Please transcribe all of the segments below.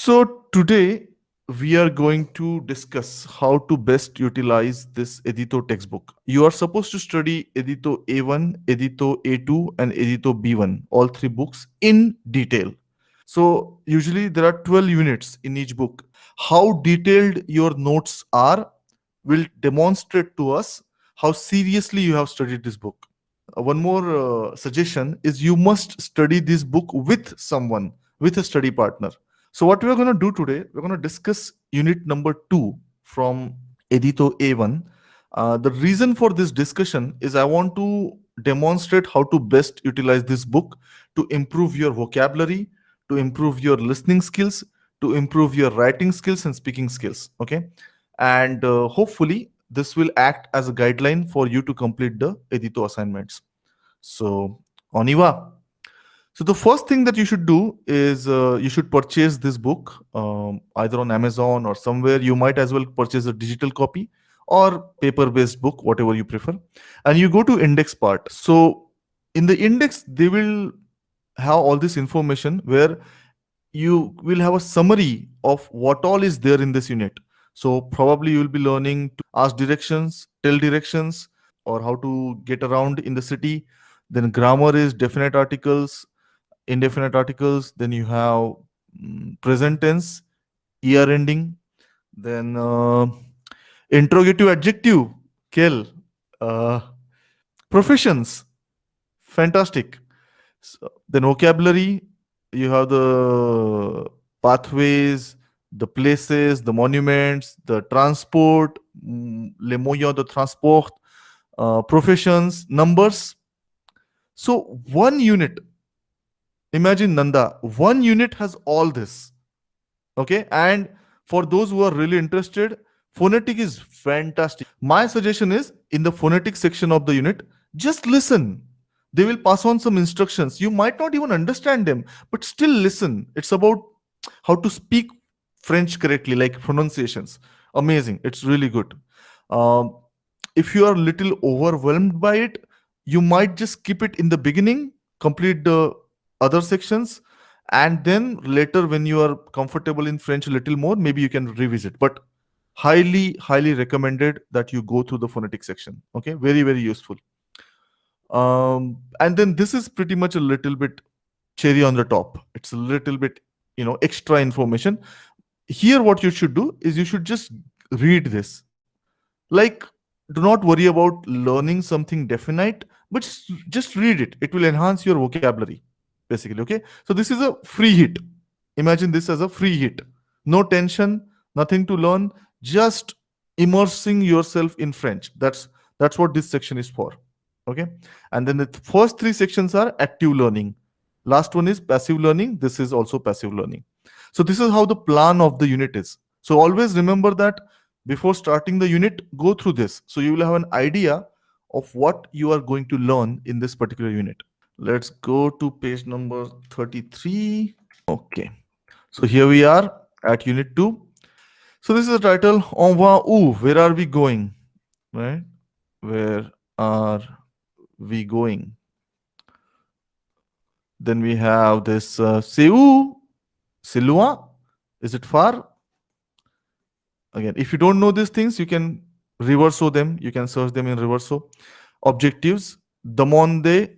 So today we are going to discuss how to best utilize this Edito textbook. You are supposed to study Edito A1, Edito A2 and Edito B1, all three books in detail. So usually there are 12 units in each book. How detailed your notes are will demonstrate to us how seriously you have studied this book. One more suggestion is you must study this book with someone, with a study partner. So what we are going to do today, we're going to discuss unit number 2 from Edito A1. The reason for this discussion is I want to demonstrate how to best utilize this book to improve your vocabulary, to improve your listening skills, to improve your writing skills and speaking skills. Okay. And hopefully, this will act as a guideline for you to complete the Edito assignments. So, Oniva. So the first thing that you should do is you should purchase this book either on Amazon or somewhere. You might as well purchase a digital copy or paper-based book, whatever you prefer. And you go to index part. So in the index, they will have all this information where you will have a summary of what all is there in this unit. So probably you will be learning to ask directions, tell directions, or how to get around in the city. Then grammar is definite articles, indefinite articles. Then you have present tense, year ending. Then interrogative adjective, kill. Uh, Professions, fantastic. So, then vocabulary, you have the pathways, the places, the monuments, the transport, les moyens de transport, professions, numbers. So one unit, imagine Nanda, one unit has all this. Okay. And for those who are really interested, phonetic is fantastic. My suggestion is in the phonetic section of the unit, just listen. They will pass on some instructions. You might not even understand them, but still listen. It's about how to speak French correctly, like pronunciations. Amazing. It's really good. Um, if you are a little overwhelmed by it, you might just skip it in the beginning, complete the other sections, and then later when you are comfortable in French a little more, maybe you can revisit. But highly recommended that you go through the phonetic section. Okay, very useful. And then this is pretty much a little bit cherry on the top. It's a little bit, extra information. Here what you should do is you should just read this. Like, do not worry about learning something definite, but just read it. It will enhance your vocabulary, basically. Okay, so this is a free hit. Imagine this as a free hit. No tension, nothing to learn, just immersing yourself in French. That's what this section is for. Okay. And then the first three sections are active learning. Last one is passive learning. This is also passive learning. So this is how the plan of the unit is. So always remember that before starting the unit, go through this. So you will have an idea of what you are going to learn in this particular unit. Let's go to page number 33. Okay. So here we are at unit 2. So this is the title, On va où? Where are we going? Right? Where are we going? Then we have this C'est où? C'est loin? Is it far? Again, if you don't know these things, you can reverso them. You can search them in reverso. Objectives. Demande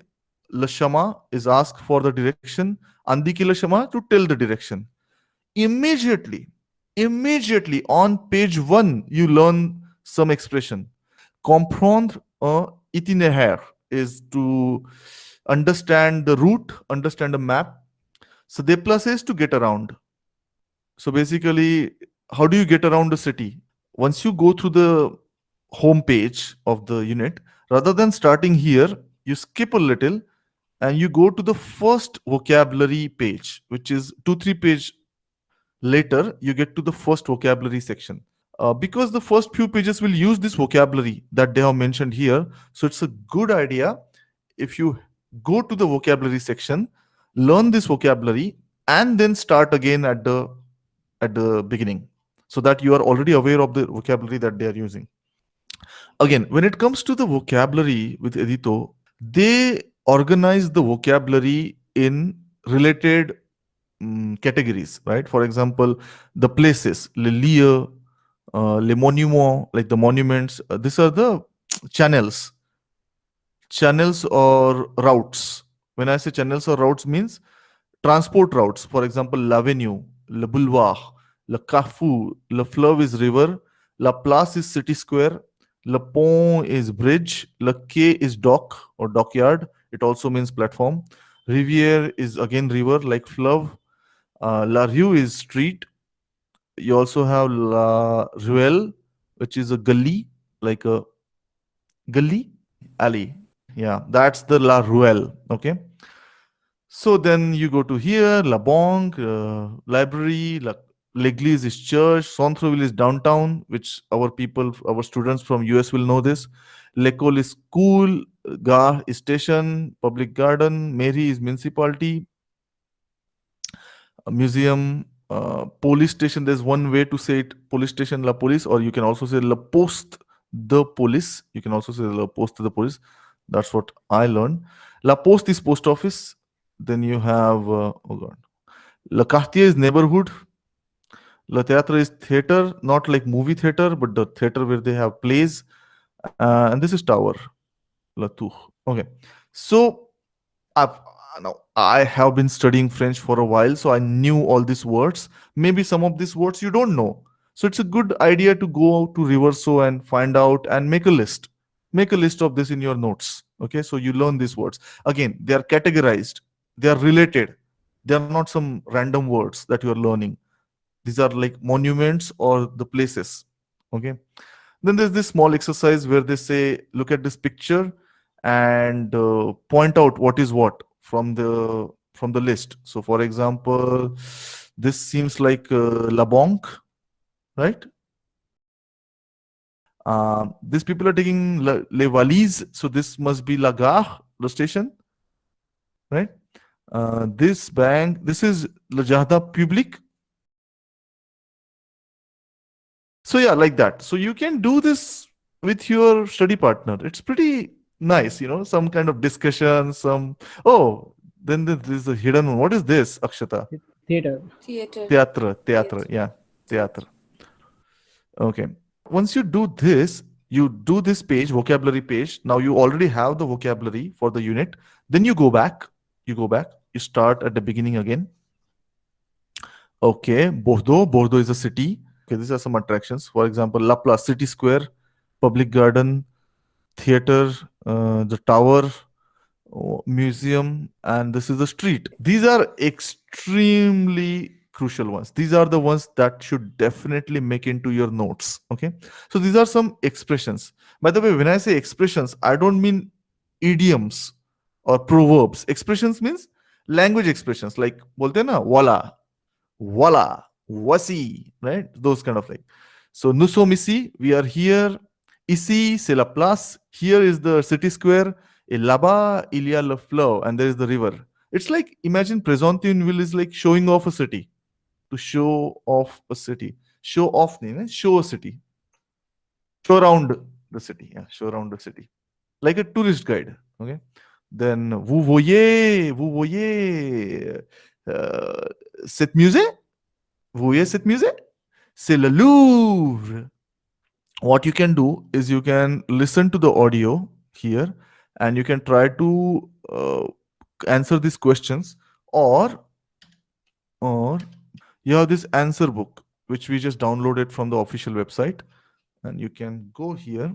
le chemin is ask for the direction. Indiquer le chemin to tell the direction. Immediately on page 1, you learn some expression. Comprendre un itinéraire is to understand the route, understand a map. So déplacer is to get around. So basically, how do you get around a city? Once you go through the home page of the unit, rather than starting here, you skip a little and you go to the first vocabulary page, which is 2-3 page later, you get to the first vocabulary section. Because the first few pages will use this vocabulary that they have mentioned here. So it's a good idea if you go to the vocabulary section, learn this vocabulary, and then start again at the beginning, so that you are already aware of the vocabulary that they are using. Again, when it comes to the vocabulary with Edito, they organize the vocabulary in related categories, right? For example, the places, les lieux, les monuments, like the monuments. These are the channels, channels or routes. When I say channels or routes, means transport routes. For example, l'avenue, le boulevard, le carrefour, le fleuve is river, la place is city square, le pont is bridge, le quai is dock or dockyard. It also means platform. Rivière is again river like fleuve. La rue is street. You also have la ruelle, which is a gully, like a gully alley. Yeah, that's the la ruelle. Okay. So then you go to here, La Banque, library, L'Église is church, Centreville is downtown, which our people, our students from US will know this. L'École is school, Gare is station, public garden, Mairie is municipality, a museum, police station. There's one way to say it, police station, La Police, or you can also say La Poste the Police. You can also say La Poste the Police. That's what I learned. La Poste is post office. Then you have, oh God, Le Quartier is neighborhood. Le Théâtre is theater, not like movie theater, but the theater where they have plays. And this is tower, La Tour. Okay. So I've now I have been studying French for a while, so I knew all these words. Maybe some of these words you don't know. So it's a good idea to go out to Reverso and find out and make a list. Make a list of this in your notes. Okay, so you learn these words. Again, they are categorized, they are related. They are not some random words that you are learning. These are like monuments or the places. Okay. Then there's this small exercise where they say, look at this picture and point out what is what from the list. So, for example, this seems like La Banque, right? These people are taking Les Valises, so this must be La Gare, the station, right? This bank, this is Le Jardin Public. So yeah, like that. So you can do this with your study partner. It's pretty nice, some kind of discussion, some. Oh, then there's a hidden one. What is this, Akshata? Theater. Theater. Theatre, yeah, theatre. Okay. Once you do this, you do this page, vocabulary page. Now you already have the vocabulary for the unit. Then you start at the beginning again. Okay, Bordeaux is a city. Okay, these are some attractions. For example, La Place, City Square, Public Garden, Theater, the Tower, Museum, and this is the street. These are extremely crucial ones. These are the ones that should definitely make into your notes. Okay, so these are some expressions. By the way, when I say expressions, I don't mean idioms or proverbs. Expressions means language expressions, like bolte na voila, voici, right? Those kind of like. So, nous sommes ici, we are here. Ici, c'est la place. Here is the city square. Et là-bas, il y a le fleuve, and there is the river. It's like, imagine Présentinville is like showing off a city. To show off a city. Show off, show a city. Show around the city. Yeah, show around the city. Like a tourist guide. Okay. Then, vous voyez cette musée? Vous voyez cette musée? C'est le Louvre. What you can do is you can listen to the audio here and you can try to answer these questions, or you have this answer book which we just downloaded from the official website, and you can go here,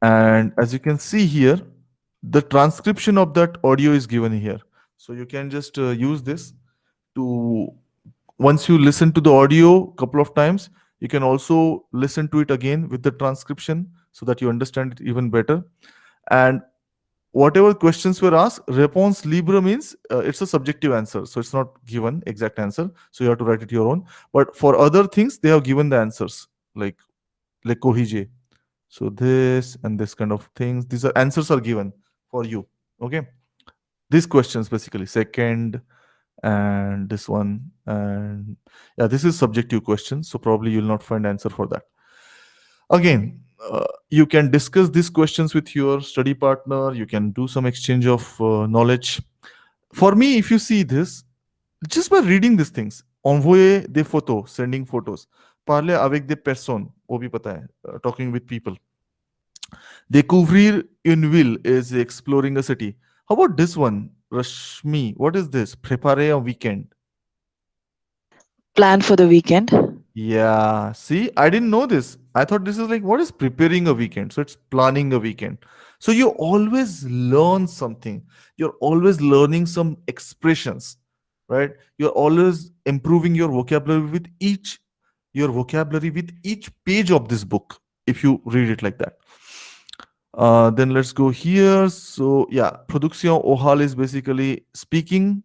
and as you can see here, the transcription of that audio is given here. So you can just use this to, once you listen to the audio a couple of times, you can also listen to it again with the transcription so that you understand it even better. And whatever questions were asked, réponse libre means it's a subjective answer, so it's not given exact answer, so you have to write it your own. But for other things, they have given the answers, like le corriger. So this and this kind of things, these are answers are given for you. Okay, these questions basically, second and this one, and yeah, this is subjective questions, so probably you'll not find answer for that. Again, you can discuss these questions with your study partner. You can do some exchange of knowledge. For me, if you see this, Just by reading these things. Envoyer des photos, sending photos. Parler avec des personnes, वो भी पता है, talking with people. Découvrir une ville is exploring a city. How about this one, Rashmi? What is this? Préparer un weekend. Plan for the weekend. Yeah, see, I didn't know this. I thought this is like, what is preparing a weekend? So it's planning a weekend. So you always learn something. You're always learning some expressions, right? You're always improving your vocabulary with each page of this book, if you read it like that. Then let's go here. So yeah, production oral is basically speaking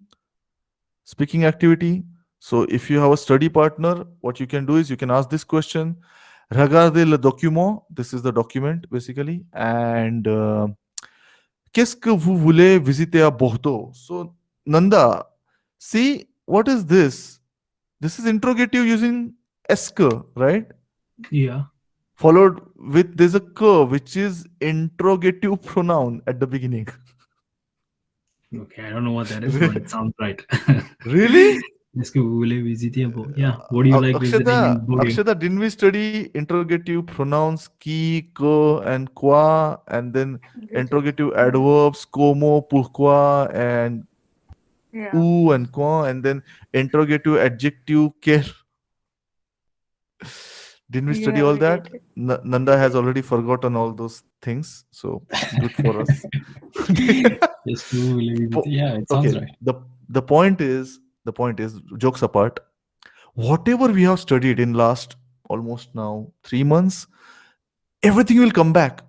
activity. So if you have a study partner, what you can do is you can ask this question. Regardez le document. This is the document basically. And qu'est-ce que vous voulez visiter à Bordeaux? So Nanda, see what is this? This is interrogative using esque, right? Yeah. Followed with there's a k which is interrogative pronoun at the beginning. Okay, I don't know what that is, but it sounds right. Really? Est-ce que vous voulez visiter Yeah. What do you like visiting in Bordeaux? Akshata, didn't we study interrogative pronouns qui, que, and quoi, and then interrogative adverbs como, pourquoi, and Yeah. où, and quoi, and then interrogative adjective quel? Didn't we study Yeah, all we that? did. Nanda has already forgotten all those things, so good for us. Okay. Est-ce que vous voulez visiter? Yeah, it sounds Okay. right. The point is, jokes apart, whatever we have studied in last almost now 3 months, everything will come back.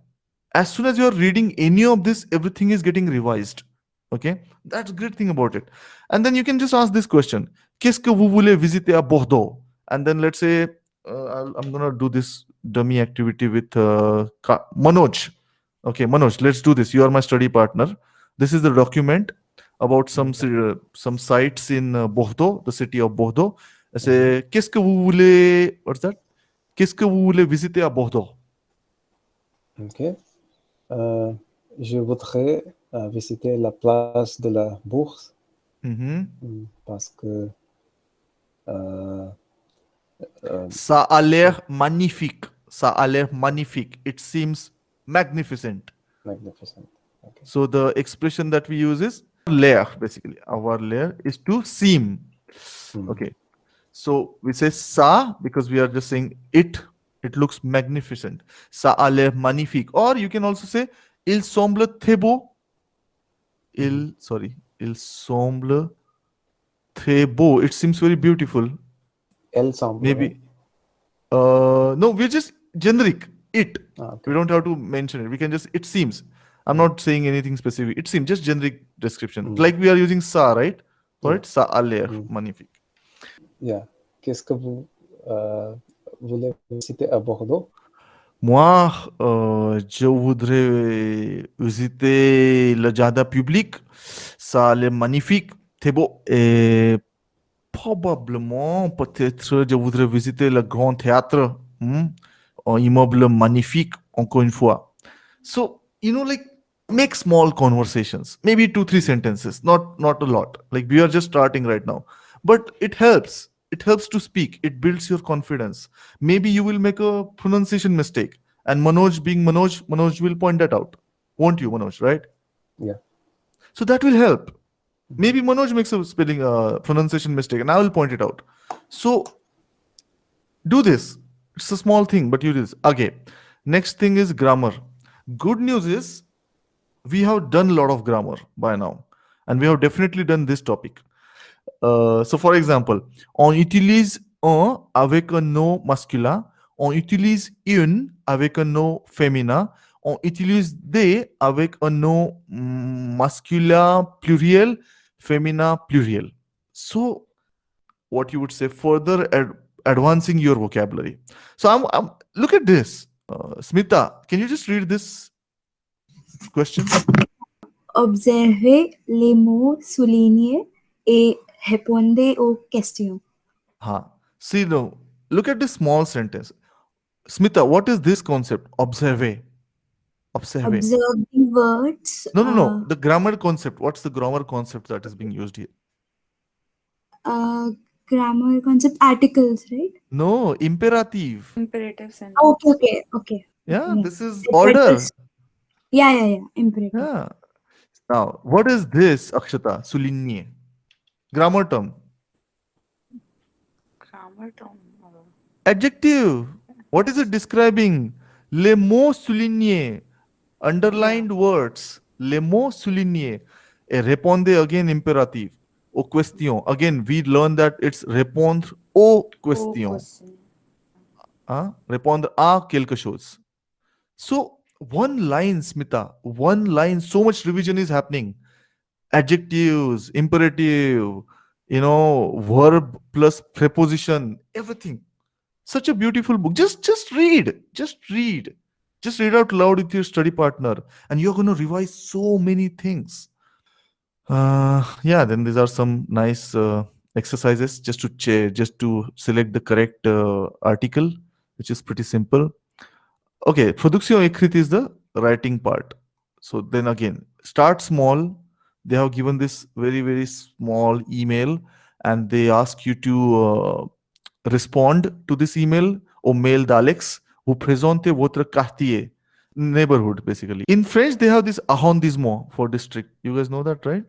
As soon as you are reading any of this, everything is getting revised. Okay, that's a great thing about it. And then you can just ask this question: Qu'est-ce que vous voulez visiter à Bordeaux? And then let's say I'm gonna do this dummy activity with Manoj. Okay, Manoj, let's do this. You are my study partner. This is the document about some sites in Bordeaux, the city of Bordeaux. I say, qu'est-ce que vous voulez? What's that? Qu'est-ce que vous voulez visiter à Bordeaux? Ok. Je voudrais visiter la place de la Bourse parce que Ça a l'air magnifique. Ça a l'air magnifique. It seems magnificent. magnificent. Okay. So the expression that we use is l'air, basically. Our l'air is to seem. Okay. So we say ça because we are just saying it. It looks magnificent. Ça a l'air magnifique. Or you can also say il semble très beau. Il semble très beau. It seems very beautiful. Elle semble. Maybe. No, we're just generic. It. Okay. We don't have to mention it. We can just, it seems. I'm not saying anything specific. It seems just generic description. Like we are using ça, right? For it, ça a l'air magnifique. Yeah. Qu'est-ce que vous voulez visiter à Bordeaux? Moi, je voudrais visiter le jardin public. Ça a l'air magnifique. C'est beau. Et probablement, peut-être, je voudrais visiter le grand théâtre. Un immeuble magnifique, encore une fois. So, like, make small conversations. Maybe 2-3 sentences. Not a lot. Like, we are just starting right now. But it helps. It helps to speak. It builds your confidence. Maybe you will make a pronunciation mistake. And Manoj being Manoj will point that out. Won't you, Manoj, right? Yeah. So that will help. Maybe Manoj makes a spelling pronunciation mistake and I will point it out. So do this. It's a small thing, but you do this. Okay. Next thing is grammar. Good news is we have done a lot of grammar by now. And we have definitely done this topic. So for example, on utilise un avec un nom masculin. On utilise une avec un nom féminin. On utilise des avec un nom masculin pluriel, féminin pluriel. So, what you would say, further advancing your vocabulary. So, I'm look at this. Smita, can you just read this question? Observez les mots soulignés et répondez aux questions. See, no, look at this small sentence. Smita, what is this concept? Observe. Observe the words. No. The grammar concept. What's the grammar concept that is being used here? Grammar concept articles, right? No, imperative. Imperative sentence. Okay. Yeah, Okay. this is I thought it order. was- Yeah. Imperative. Yeah. Now, what is this, Akshata? Souligner. Grammar term. Grammar term. Adjective. What is it describing? Les mots soulignés. Underlined words. Les mots soulignés. Répondez again imperative. Aux questions. Again, we learn that it's répondre aux questions. question. Hein? Répondre à quelque chose. So, one line, Smita, one line, so much revision is happening. Adjectives, imperative, verb plus preposition, everything. Such a beautiful book. Just read. Just read. Just read out loud with your study partner, and you're going to revise so many things. Yeah, then these are some nice exercises just to select the correct article, which is pretty simple. Okay, production ekrit is the writing part. So then again, start small. They have given this very small email, and they ask you to respond to this email au mail d'Alex. Vous présentez votre quartier, neighborhood basically. In French, they have this arrondissement for district. You guys know that, right?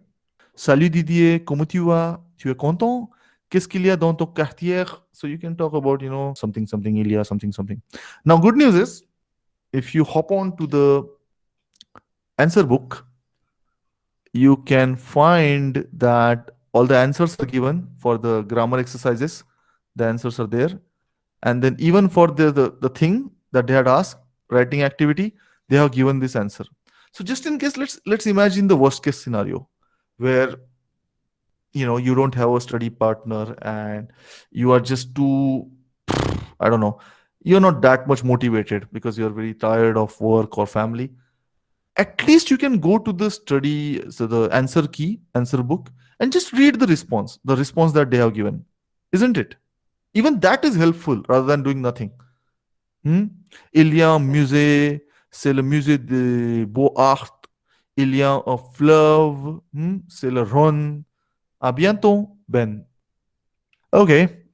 Salut Didier, comment tu vas? Tu es content? Qu'est-ce qu'il y a dans ton quartier? So you can talk about, something, il y a something. Now, good news is, if you hop on to the answer book, you can find that all the answers are given for the grammar exercises. The answers are there. And then even for the thing that they had asked, writing activity, they have given this answer. So just in case, let's imagine the worst case scenario where you don't have a study partner and you are just too, I don't know, you're not that much motivated because you're very tired of work or family. At least you can go to the answer book, and just read the response that they have given, isn't it? Even that is helpful rather than doing nothing. Il y a un musée, c'est le musée de Beaux-Arts. Il y a un fleuve, c'est le Rhône. À bientôt, Ben. Okay.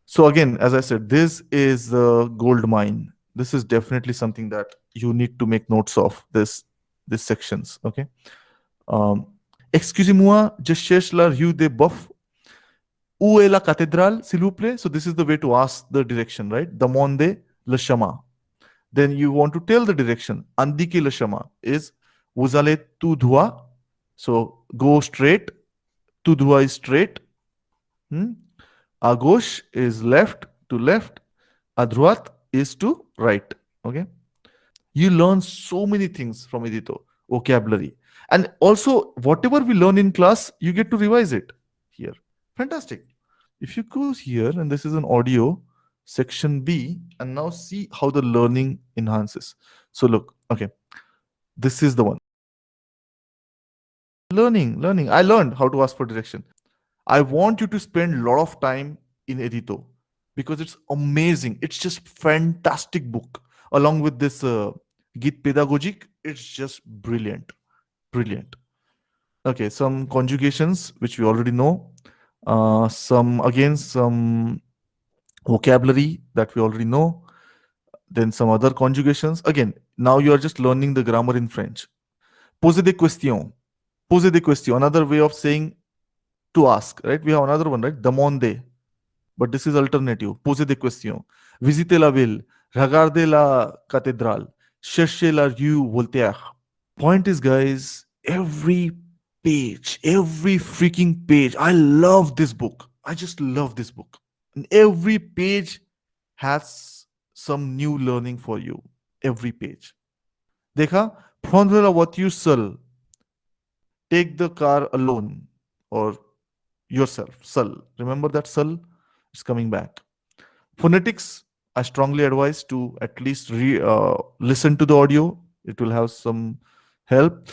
So again, as I said, this is a gold mine. This is definitely something that you need to make notes of, these sections. Okay. Excusez-moi, je cherche la rue des Boeufs. Où est la cathédrale, s'il vous plaît? So this is the way to ask the direction, right? Demandez le chemin. Then you want to tell the direction. Indiquez le chemin is vous allez tout droit. So go straight. Tout droit is straight. À gauche is left to left. À droite is to right. Okay. You learn so many things from Edito, vocabulary. And also, whatever we learn in class, you get to revise it here. Fantastic. If you go here, and this is an audio, section B, and now see how the learning enhances. So look, okay, this is the one. Learning. I learned how to ask for direction. I want you to spend a lot of time in Edito because it's amazing. It's just fantastic book. Along with this Git Pedagogic, it's just brilliant. Okay, some conjugations which we already know. Some vocabulary that we already know. Then some other conjugations. Again, now you are just learning the grammar in French. Poser des questions. Another way of saying to ask, right? We have another one, right? Demander. But this is alternative. Poser des questions. Visiter la ville. Regarder la cathédrale. Chercher la rue Voltaire. Point is, guys, every freaking page. I love this book. I just love this book. And every page has some new learning for you. Every page. Dekha? Prendre la voiture seul. Take the car alone. Or yourself. Seul. Remember that seul? It's coming back. Phonetics, I strongly advise to at least listen to the audio. It will have some help.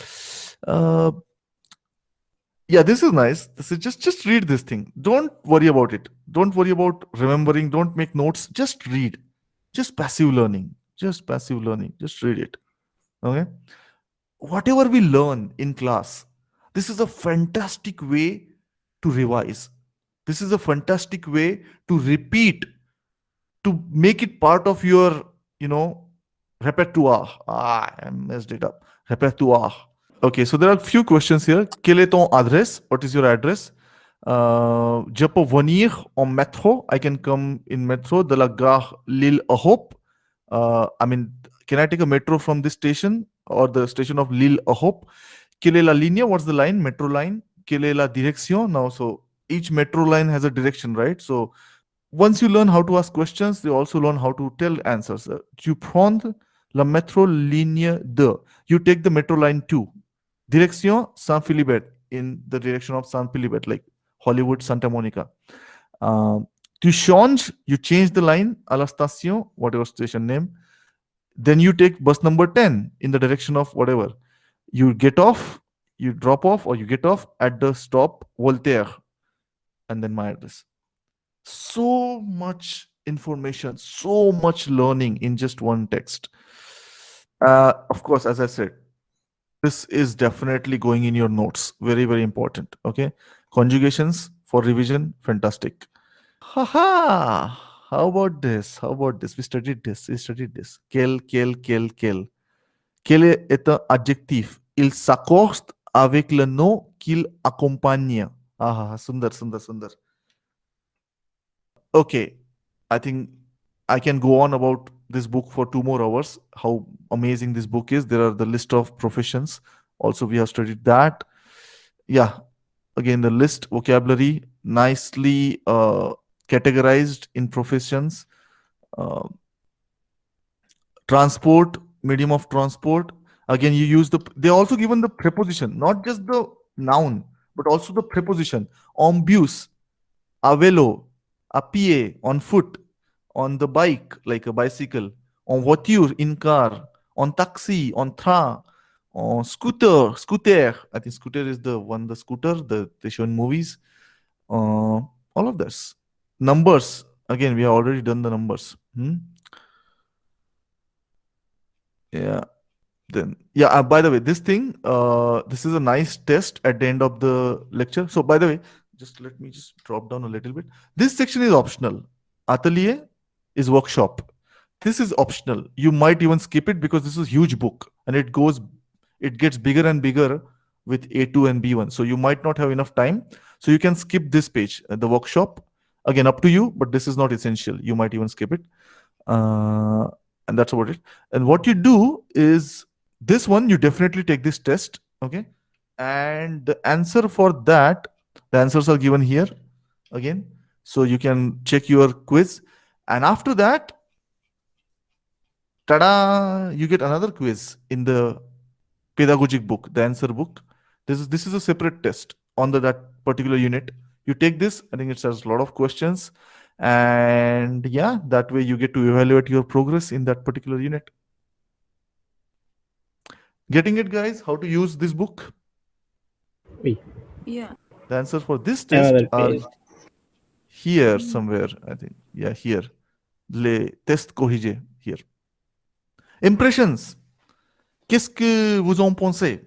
Yeah, this is nice. This is just read this thing. Don't worry about it. Don't worry about remembering. Don't make notes. Just read. Just passive learning. Just read it. Okay. Whatever we learn in class, this is a fantastic way to revise. This is a fantastic way to repeat, to make it part of your, repertoire. I messed it up. Repertoire. Okay, so there are a few questions here. Quel est ton adresse? What is your address? Je peux venir en métro. I can come in metro de la gare Lille Europe. Can I take a metro from this station or the station of Lille Europe? Quelle est la ligne? What's the line? Metro line. Quelle est la direction? Now, so each metro line has a direction, right? So once you learn how to ask questions, you also learn how to tell answers. Tu prends la métro ligne 2. You take the metro line 2. Direction Saint-Philibert, in the direction of Saint-Philibert, like Hollywood, Santa Monica. Tu changes, you change the line à la station, whatever station name. Then you take bus number 10 in the direction of whatever. You get off, you drop off, or you get off at the stop Voltaire, and then my address. So much information, so much learning in just one text. Of course, as I said, this is definitely going in your notes. Very, very important. Okay. Conjugations for revision, fantastic. Haha. How about this? How about this? We studied this. We studied this. Quel. Quel est un adjectif? Il s'accoste avec le nom qu'il accompagne. Ah, sundar. Okay. I think I can go on about this book for 2 more hours. How amazing this book is. There are the list of professions. Also, we have studied that. Yeah. Again, the list, vocabulary, nicely categorized in professions. Transport, medium of transport. Again, you use they also given the preposition, not just the noun, but also the preposition. En bus, à vélo, à pied, on foot, on the bike, like a bicycle, en voiture, in car, on taxi, on train, on scooter. I think scooter is the one, the scooter they show in movies. All of this. Numbers. Again, we have already done the numbers. Yeah. Then, yeah, by the way, this is a nice test at the end of the lecture. So, by the way, just let me just drop down a little bit. This section is optional. Atelier is workshop. This is optional. You might even skip it because this is a huge book and it gets bigger and bigger with A2 and B1. So you might not have enough time. So you can skip this page, the workshop. Again, up to you, but this is not essential. You might even skip it. And that's about it. And what you do is this one, you definitely take this test. Okay. And the answer for that, the answers are given here again. So you can check your quiz. And after that, tada, you get another quiz in the pedagogic book, the answer book. This is a separate test on that particular unit. You take this, I think it has a lot of questions. And yeah, that way you get to evaluate your progress in that particular unit. Getting it, guys? How to use this book? Yeah. The answers for this test Another are page. here somewhere, I think. Yeah, here. Les tests corrigés, here. Impressions. Qu'est-ce que vous en pensez?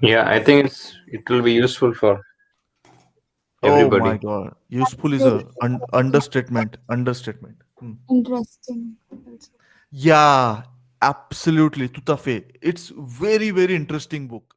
Yeah, I think it will be useful for everybody. Oh my God. Useful is a understatement. Understatement. Interesting. Yeah, absolutely. Tout à fait. It's very, very interesting book.